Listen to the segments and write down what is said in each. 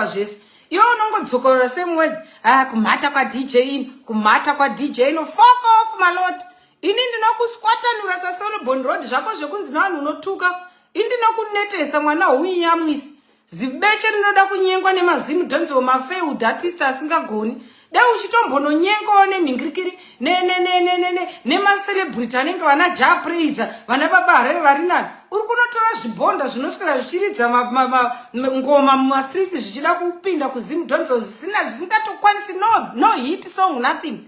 zvese. Iwe unongodzokorora semwedzi. Kumhata kwa DJ ino, kumhata kwa DJ ino. Fuck off my lord. Ini ndinokuswatanura saSolomon Road zvako zvekunzi navanhu unotuka. Ini ndinokunetesa mwana unyamwisi. Zibeche rinoda kunyengwa nemazimu dhonzo mafailed artist asingagoni. Dai uchitombononyengawo nenhingirikiri nema celebrity anenge vana Ja Praiser, vana Baba Harare vari nani. Uri kunotora zvibhonda zvinoswera zvichiridza ngoma mumastreets zvichida kupinda kuzimu dhonzo zvisingatokwanisi no hit song nothing.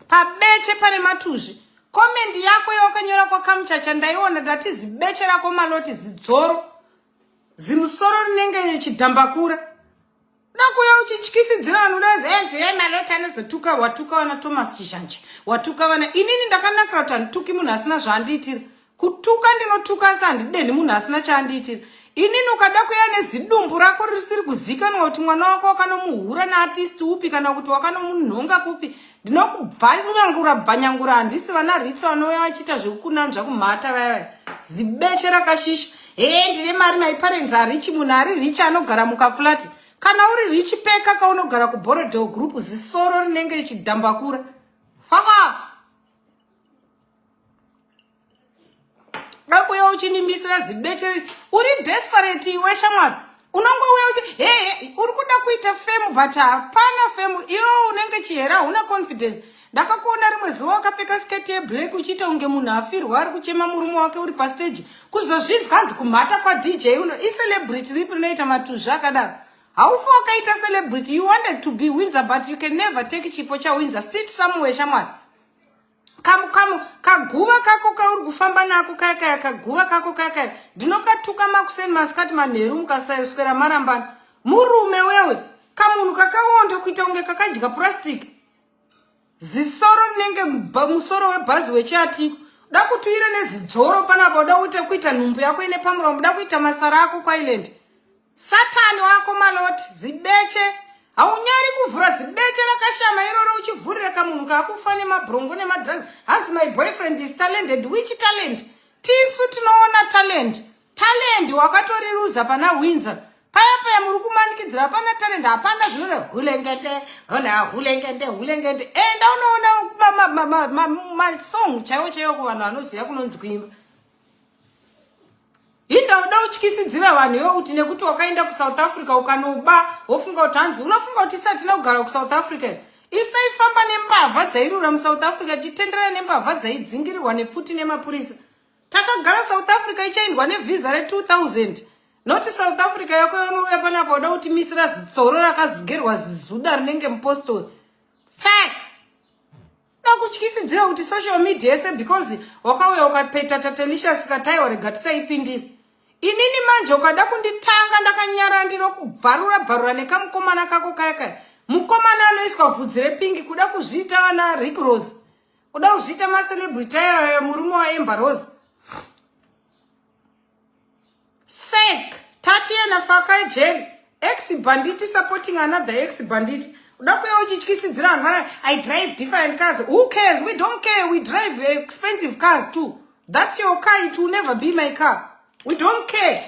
Pabeche pane matuzvi. Comment yako yawakanyora kwaKamuchacha ndaiona ndati zibeche rako maloti zidzoro. Zimusoro rinenge chidhambakura. Nakuya uchityisidzira vanhu udaziye maloti anozotuka watuka wana Thomas Chishanje. Watuka wana inini ndakanakira kuti handituki munhu asina zvaandiitira. Kutuka ndinotuka sandideni munhu asina chaandiitira. Inini ukada kuya nezidumbu rako risiri kuzikanwa kuti mwana wako wakanomuhura naartist upi kana kuti wakanomunhonga kupi. Ndinokubvanyangura handisi vana ritsa vanouya vachiita zvekukunanzva kumhata vaya. Zibeche rakashisha. Ndine mari my parents are rich, munhu ari rich anogara mukaflati. Kana uri rich peka kaunogara kuBorodale group zisoro rinenge richidhambakura. Fuck off. Dakuya uchinimisira zibeche uri desperate iwe shamwari. Unongouya uchi uri kuda kuita fame but hapana fame. Iwe unenge chihera huna confidence. Ndakakuona rimwe zuva wakapfeka sketi yeblack uchiita unge munhu afirwa ari kuchema murume wake uri pastage. Kuzozvinzwa hanzi kumhata kwa DJ uno celebrity ripi rinoita matuzha akadaro. Haufa wakaita celebrity, you wanted to be Windsor but you can never take chipo cha Windsor. Sit somewhere shamwari. Kaguva kako kauri kufamba nako kaya kaguva kako kaya. Ndinokatuka makuseni masikati manheru mukaswera marambana. Murume wewe. Kamunhu kakawonda kuita unge kakadya plastic. Zisoro nenge musoro webhazi wechiatiko. Da kutuira nezidzoro panapa uda ute kuita nhumbu yako ine pamuromo uda kuita masara ako kwaIsland. Satani wako maloti zibeche. Haunyari kuvhura zibeche rakashama iroro uchivhurira kamunhu kakufa nemabhrongo nemadrugs. Hanzi my boyfriend is talented. Which talent? Tisu tinoona talent. Talent wakatoriruza pana Windsor. Paya muri kumanikidzira hapana talent hapana zvinore hulengende hulengende. Ndaunoona masong chaiwo kuvanhu vanoziva kunonzi kuimba. Inda uchikyisidzira vanhu iwe kuti nekuti wakaenda kuSouth Africa ukanoba wofunga kuti hanzi unofunga kuti isatina kugara kuSouth Africa. Isu taifamba nembavha dzairura muSouth Africa tichitenderera nembavha dzaidzingirirwa nepfuti nemapurisa. Takagara South Africa ichaindwa nevisa re2000. Noti South Africa yako yanouya panapa uda kuti misira zitsoro rakazigerwa zizuda rinenge mupostori. Tsak! Ndakutyisidzira kuti social media yese because wakauya ukapeta Tatelicious kataiwa rega tisaipindira. Inini manje ukada kunditanga ndakanyara ndinokubvarura nekamukomana kako kaya. Mukomana anoiswa vhudzi repingi kuda kuzviita vana Rick Ross. Kuda kuzviita macelebrity murume waEmber Rose. Sake, Tatiana Fakai jail. Ex-bandit supporting another ex-bandit. I drive different cars. Who cares? We don't care. We drive expensive cars too. That's your car. It will never be my car. We don't care.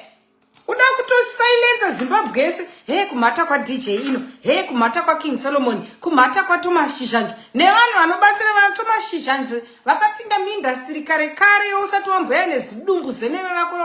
Uda kuto silence Zimbabwe. Hey, kumata kwa DJ ino. Hey, kumata kwa King Solomon. Kumata kwa Thomas Chishanje. Ne vanu vanobasira vana Thomas Chishanje. Vakapinda muindustry kare usati wambuyane zidumbu zenera rako